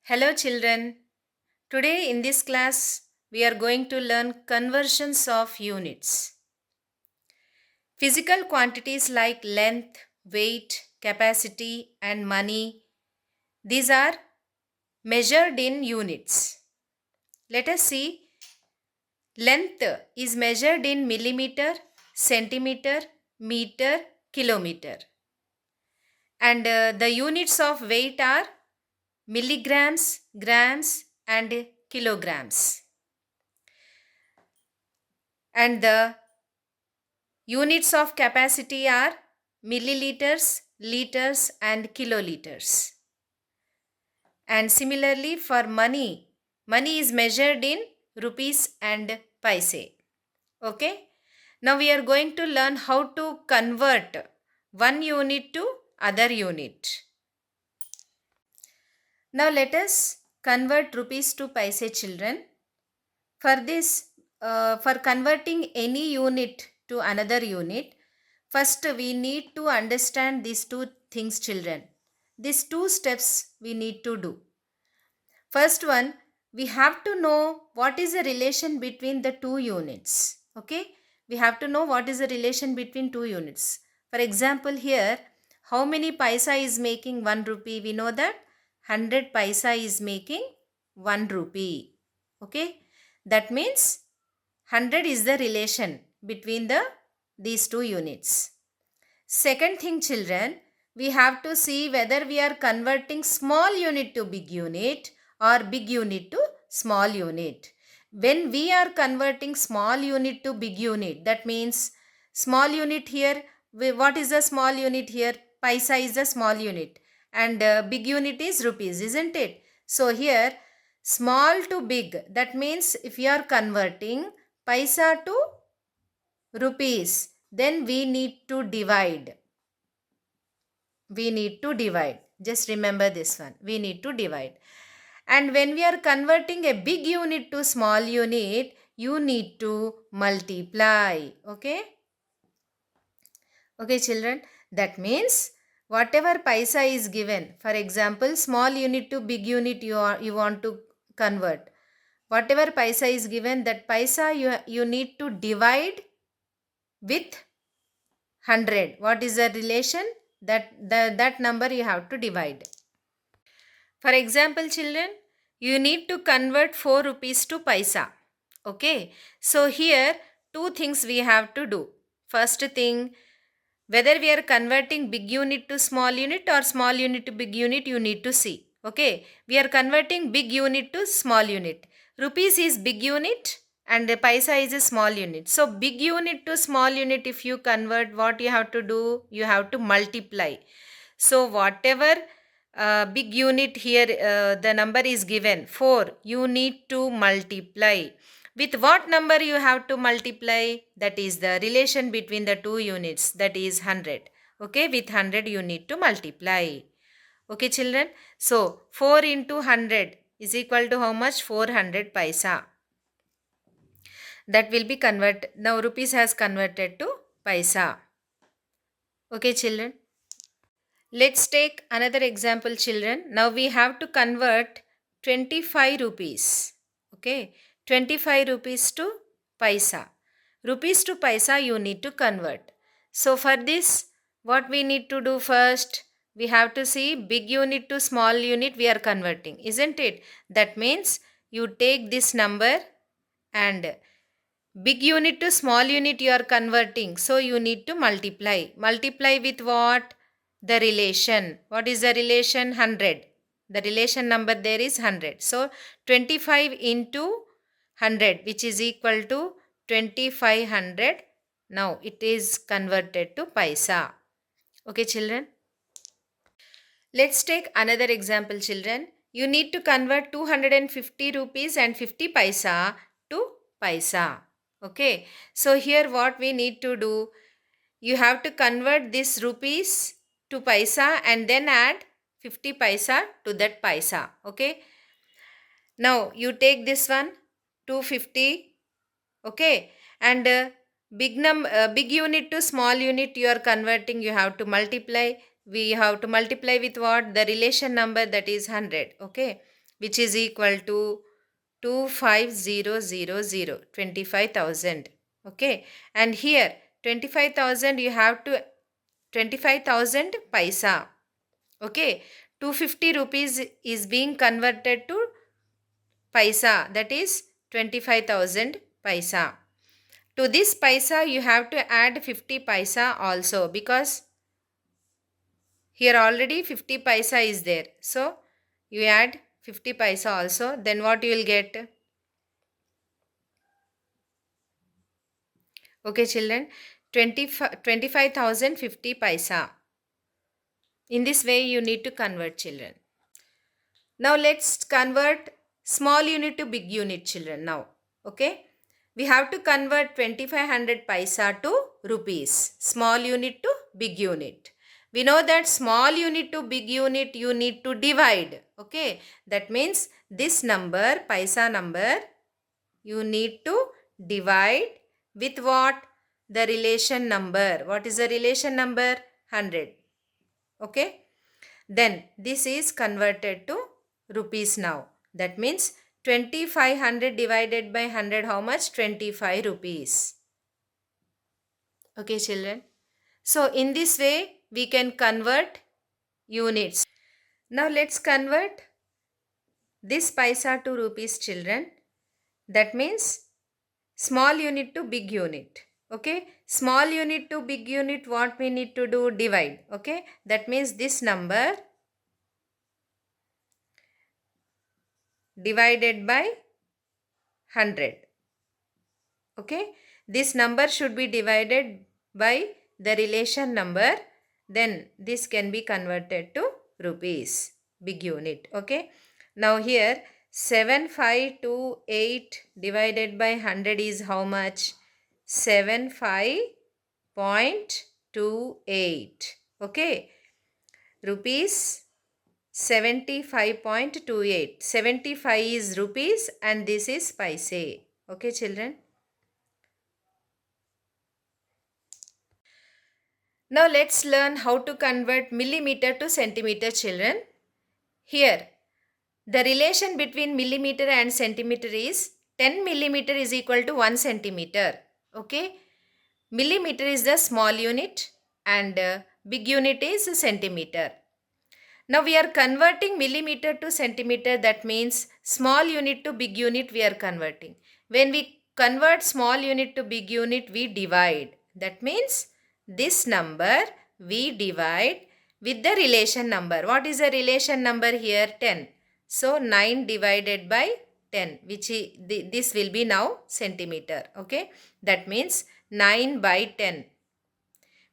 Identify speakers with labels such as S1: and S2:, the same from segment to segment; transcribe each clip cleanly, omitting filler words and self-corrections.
S1: Hello children. Today in this class we are going to learn conversions of units. Physical quantities like length, weight, capacity and money, these are measured in units. Let us see. Length is measured in millimeter, centimeter, meter, kilometer. And the units of weight are milligrams, grams and kilograms. And the units of capacity are milliliters, liters and kiloliters. And similarly for money, money is measured in rupees and paise. Okay. Now we are going to learn how to convert one unit to other unit. Now let us convert rupees to paise, children. For this, for converting any unit to another unit, first we need to understand these two things, children. These two steps we need to do. First one, we have to know what is the relation between the two units. Okay, we have to know what is the relation between two units. For example, here, how many paisa is making 1 rupee? We know that 100 paisa is making 1 rupee. Okay, that means 100 is the relation between these two units. Second thing, children, we have to see whether we are converting small unit to big unit or big unit to small unit. When we are converting small unit to big unit, that means small unit here, what is the small unit here? Paisa is the small unit and big unit is rupees, isn't it? So here small to big, that means if you are converting paisa to rupees, then we need to divide. We need to divide. Just remember this one. We need to divide. And when we are converting a big unit to small unit, you need to multiply. Okay? Okay, children. That means whatever paisa is given, for example, small unit to big unit you want to convert. Whatever paisa is given, that paisa you need to divide with 100. What is the relation? That number you have to divide. For example, children, you need to convert 4 rupees to paisa. Okay. So here two things we have to do. First thing, whether we are converting big unit to small unit or small unit to big unit, you need to see. Okay. We are converting big unit to small unit. Rupees is big unit and the paisa is a small unit. So big unit to small unit, if you convert, what you have to do? You have to multiply. So whatever big unit here, the number is given 4, you need to multiply. With what number you have to multiply? That is the relation between the two units, that is 100. Okay, with 100 you need to multiply. Okay, children. So 4 into 100 is equal to how much? 400 paisa. That will be converted. Now rupees has converted to paisa. Okay, children. Let's take another example, children. Now we have to convert 25 rupees. Okay, 25 rupees to paisa. Rupees to paisa you need to convert. So for this, what we need to do first? We have to see big unit to small unit we are converting, isn't it? That means you take this number and big unit to small unit you are converting. So you need to multiply. Multiply with what? The relation. What is the relation? 100. The relation number there is 100. So 25 into 100, which is equal to 2500. Now it is converted to paisa. Okay, children. Let's take another example, children. You need to convert 250 rupees and 50 paisa to paisa. Okay. So here what we need to do, you have to convert this rupees to paisa and then add 50 paisa to that paisa. Okay. Now you take this one 250. Okay. And big unit to small unit you are converting, you have to multiply. We have to multiply with what? The relation number, that is 100. Okay. which is equal to 25,000, 25,000. Okay, and here 25,000 you have to 25,000 paisa. Okay, 250 rupees is being converted to paisa, that is 25,000 paisa. To this paisa you have to add 50 paisa also, because here already 50 paisa is there. So you add 50 paisa also, then what you will get? Okay children, 25,050 paisa. In this way you need to convert children. Now let's convert small unit to big unit children now. Okay. We have to convert 2500 paisa to rupees. Small unit to big unit. We know that small unit to big unit you need to divide. Okay. That means this number, paisa number, you need to divide with what? The relation number. What is the relation number? 100. Okay. Then this is converted to rupees now. That means 2500 divided by 100, how much? 25 rupees. Okay children. So in this way we can convert units. Now let's convert this paisa to rupees children. That means small unit to big unit. Okay. Small unit to big unit, what we need to do? Divide. Okay. That means this number divided by 100. Okay. This number should be divided by the relation number. Then this can be converted to rupees. Big unit. Okay. Now here 7528 divided by 100 is how much? 75.28. Okay. Rupees 75.28. 75 is rupees and this is paise. Okay children. Now let's learn how to convert millimeter to centimeter children. Here the relation between millimeter and centimeter is 10 millimeter is equal to 1 centimeter. Okay. Millimeter is the small unit and big unit is centimeter. Now we are converting millimeter to centimeter, that means small unit to big unit we are converting. When we convert small unit to big unit, we divide. That means this number we divide with the relation number. What is the relation number here? 10. So 9 divided by 10, which is, this will be now centimeter. Okay. That means 9 by 10,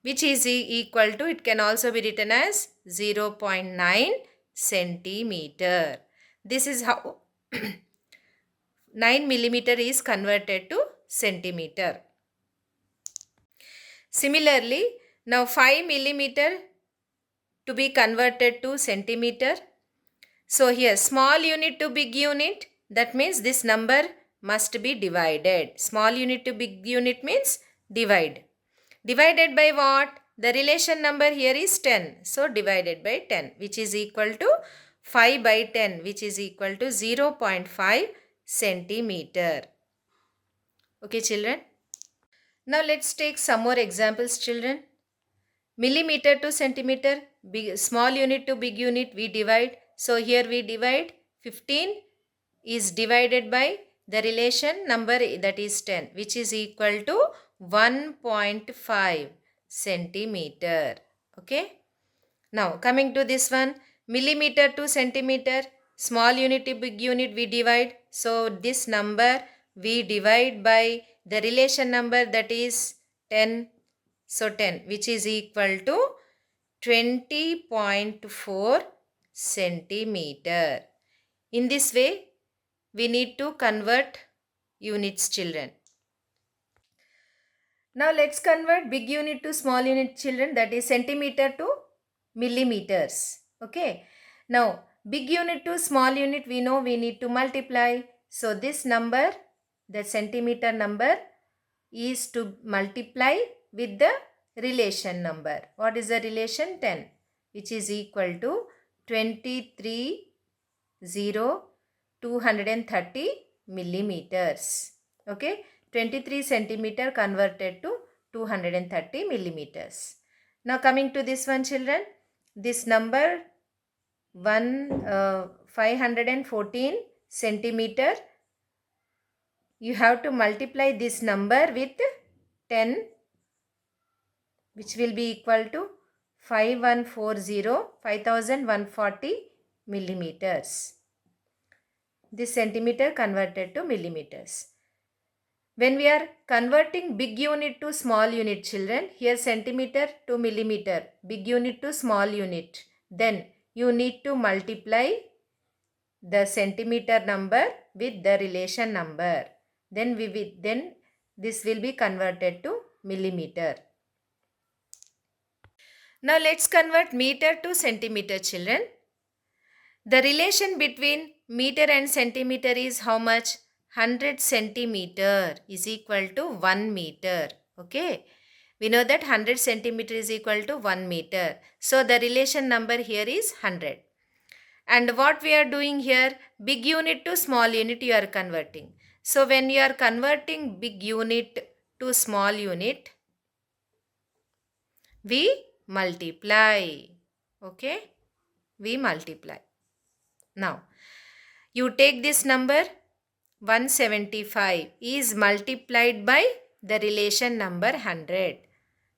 S1: which is equal to, it can also be written as 0.9 centimeter. This is how 9 millimeter is converted to centimeter. Similarly, now 5 millimeter to be converted to centimeter. So here small unit to big unit, that means this number must be divided. Small unit to big unit means divide. Divided by what? The relation number here is 10. So divided by 10, which is equal to 5 by 10, which is equal to 0.5 centimeter. Okay children. Now let's take some more examples children. Millimeter to centimeter, small unit to big unit we divide. So here we divide 15 is divided by the relation number, that is 10, which is equal to 1.5 centimeter. Okay. Now coming to this one, millimeter to centimeter, small unit to big unit we divide. So this number we divide by the relation number, that is 10. So 10, which is equal to 20.4 centimeter. In this way we need to convert units children. Now let's convert big unit to small unit children, that is centimeter to millimeters. Okay. Now big unit to small unit we know we need to multiply. So this number, the centimeter number, is to multiply with the relation number. What is the relation? 10, which is equal to 23,000 230 millimeters. Okay, 23 centimeter converted to 230 millimeters. Now coming to this one, children, this number 514 centimeter, you have to multiply this number with 10, which will be equal to 5140 millimeters. This centimeter converted to millimeters. When we are converting big unit to small unit, children, here centimeter to millimeter, big unit to small unit, then you need to multiply the centimeter number with the relation number. Then this will be converted to millimeter. Now let's convert meter to centimeter, children. The relation between meter and centimeter is how much? 100 centimeter is equal to 1 meter. Okay. We know that 100 centimeter is equal to 1 meter. So the relation number here is 100. And what we are doing here, big unit to small unit you are converting. So when you are converting big unit to small unit, we multiply. Okay. We multiply. Now, you take this number 175 is multiplied by the relation number 100,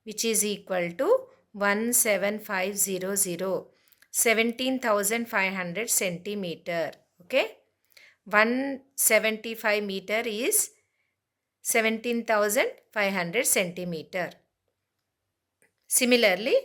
S1: which is equal to 17500, 17,500 centimeter. Okay, 175 meter is 17,500 centimeter. Similarly,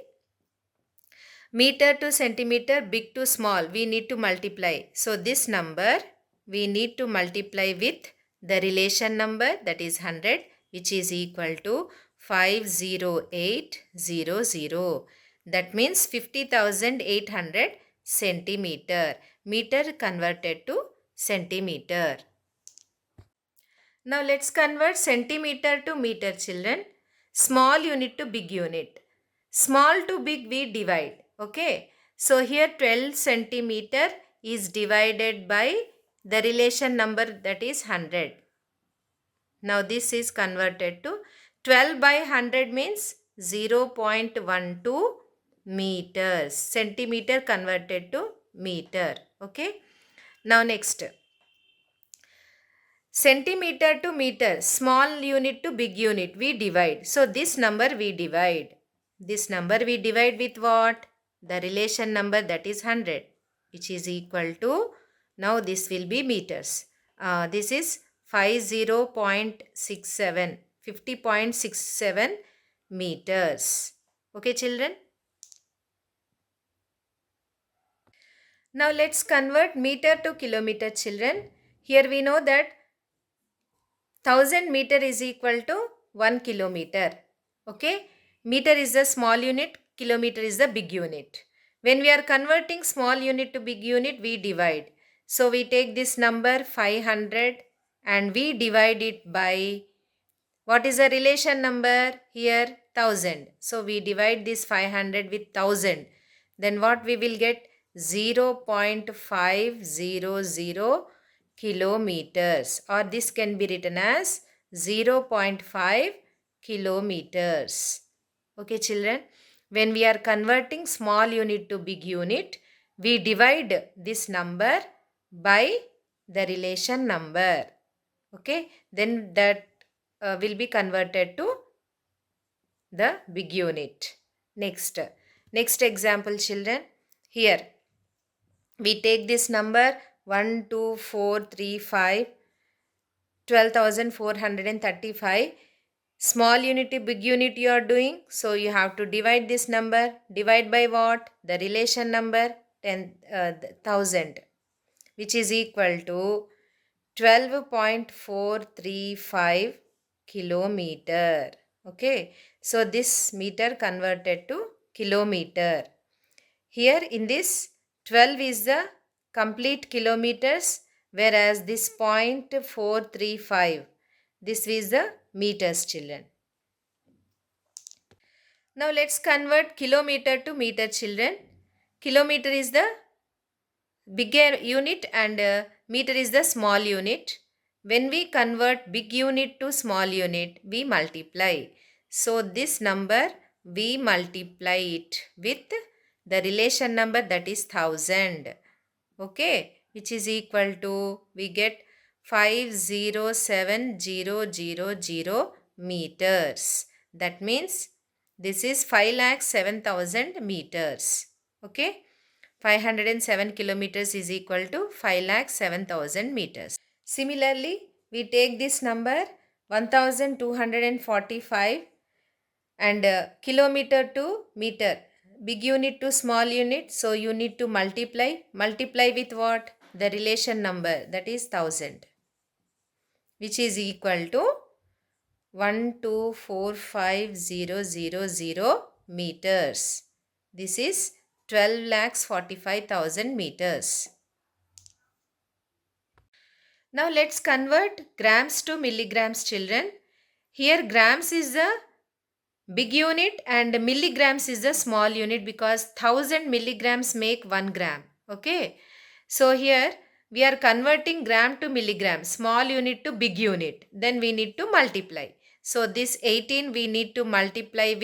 S1: meter to centimeter, big to small, we need to multiply. So this number we need to multiply with the relation number, that is 100, which is equal to 50800. That means 50,800 centimeter. Meter converted to centimeter. Now let's convert centimeter to meter, children. Small unit to big unit. Small to big we divide. Okay. So here 12 centimeter is divided by the relation number, that is 100. Now this is converted to 12 by 100 means 0.12 meters. Centimeter converted to meter. Okay. Now next. Centimeter to meter, small unit to big unit, we divide. So this number we divide. This number we divide with what? The relation number, that is 100, which is equal to, now this will be meters. This is 50.67 meters. Okay, children. Now let's convert meter to kilometer, children. Here we know that 1000 meter is equal to 1 kilometer. Okay. Meter is the small unit, kilometer is the big unit. When we are converting small unit to big unit, we divide. So we take this number 500 and we divide it by, what is the relation number here? 1000. So we divide this 500 with 1000. Then what we will get? 0.500 kilometers, or this can be written as 0.5 kilometers. Okay, children. When we are converting small unit to big unit, we divide this number by the relation number. Okay. Then that will be converted to the big unit. Next example, children. Here we take this number 12435, 12,435. Small unit to big unit you are doing. So you have to divide this number. Divide by what? The relation number 10,000, which is equal to 12.435 kilometer. Okay. So this meter converted to kilometer. Here in this 12 is the complete kilometers, whereas this 0.435, this is the meters, children. Now let's convert kilometer to meter, children. Kilometer is the bigger unit and meter is the small unit. When we convert big unit to small unit, we multiply. So this number, we multiply it with the relation number, that is 1000. Okay, which is equal to, we get 507,000 meters. That means this is 5,07,000 meters. Okay, 507 kilometers is equal to 5,07,000 meters. Similarly, we take this number 1245 and kilometer to meter, big unit to small unit, so you need to multiply with what? The relation number, that is 1000, which is equal to 1245000 meters. This is 12,45,000 meters. Now let's convert grams to milligrams, children. Here grams is the big unit and milligrams is the small unit, because 1000 milligrams make 1 gram. Okay. So here we are converting gram to milligram, small unit to big unit. Then we need to multiply. So this 18 we need to multiply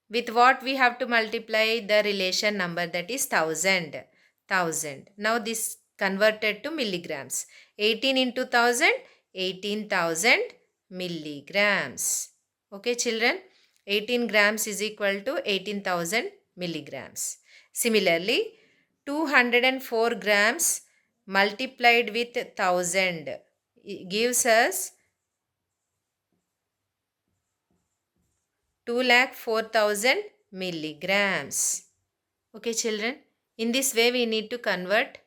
S1: with what we have to multiply? The relation number, that is 1000. 1000. Now this converted to milligrams. 18 into 1000, 18,000 milligrams. Okay, children. 18 grams is equal to 18,000 milligrams. Similarly, 204 grams multiplied with 1000 gives us 204,000 milligrams. Okay, children. In this way, we need to convert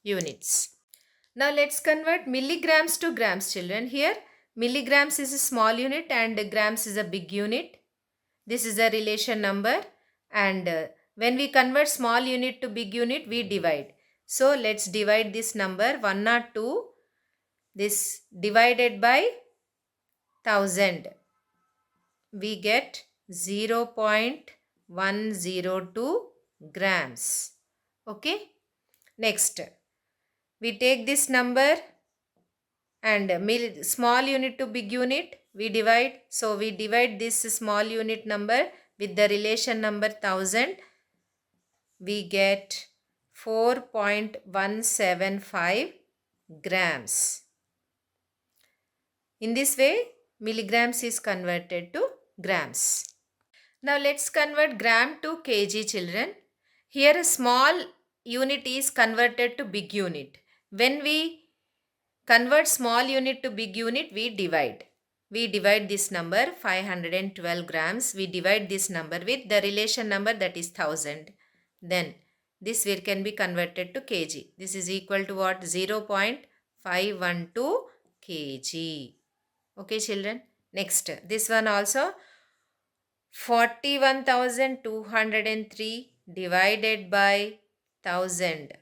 S1: units. Now, let's convert milligrams to grams, children. Here, milligrams is a small unit and grams is a big unit. This is a relation number, and when we convert small unit to big unit, we divide. So let's divide this number 102. This divided by 1000. We get 0.102 grams. Okay. Next, we take this number and small unit to big unit, we divide. So we divide this small unit number with the relation number 1000. We get 4.175 grams. In this way, milligrams is converted to grams. Now let's convert gram to kg, children. Here a small unit is converted to big unit. When we convert small unit to big unit, we divide. We divide this number 512 grams. We divide this number with the relation number, that is 1000. Then this can be converted to kg. This is equal to what? 0.512 kg. Okay, children. Next, this one also 41,203 divided by 1000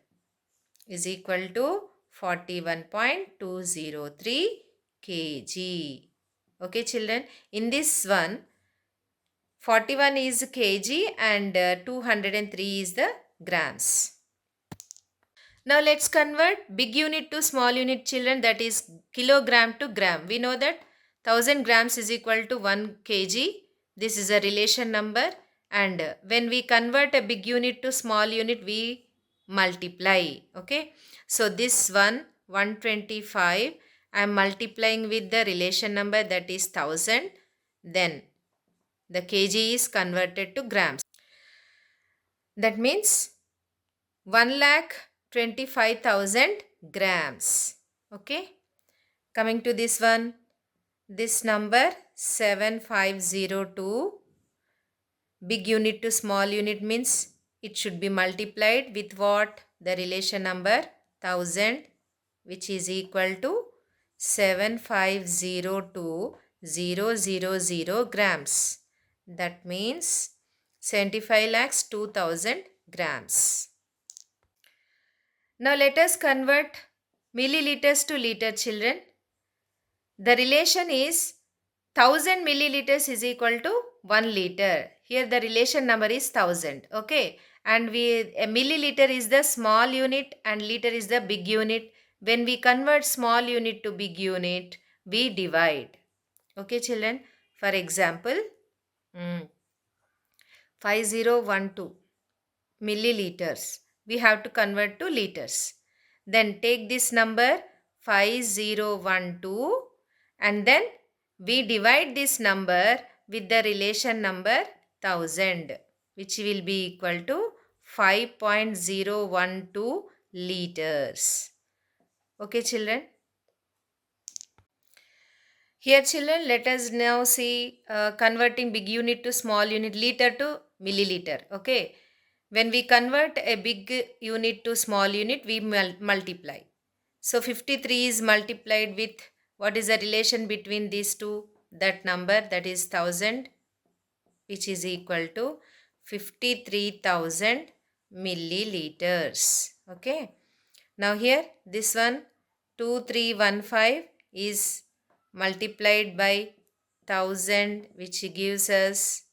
S1: is equal to 41.203 kg. Okay, children. In this one, 41 is kg and 203 is the grams. Now let's convert big unit to small unit, children, that is kilogram to gram. We know that 1000 grams is equal to 1 kg. This is a relation number, and when we convert a big unit to small unit, we multiply. Okay. So this one 125, I am multiplying with the relation number, that is 1000. Then the kg is converted to grams. That means 1,25,000 grams. Okay. Coming to this one, this number 7502, big unit to small unit, means it should be multiplied with what? The relation number 1000, which is equal to 7502,000 grams. That means 75,02,000 grams. Now let us convert milliliters to liter, children. The relation is 1000 milliliters is equal to 1 liter. Here the relation number is 1000. Okay. and a milliliter is the small unit and liter is the big unit. When we convert small unit to big unit, we divide. Okay, children. For example, 5012 milliliters. We have to convert to liters. Then take this number 5012 and then we divide this number with the relation number 1000, which will be equal to 5.012 liters. Okay, children. Here, children, let us now see converting big unit to small unit, liter to milliliter. Okay. When we convert a big unit to small unit, we multiply. So 53 is multiplied with what is the relation between these two? That number, that is 1000, which is equal to 53,000 milliliters. Okay. Now here this one 2315 is multiplied by 1000, which gives us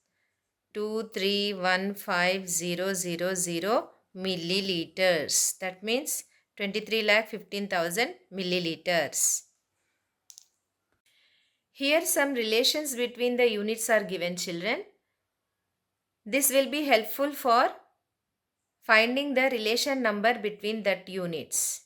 S1: 2315000 milliliters. That means 23,15,000 milliliters. Here some relations between the units are given, children. This will be helpful for finding the relation number between that units.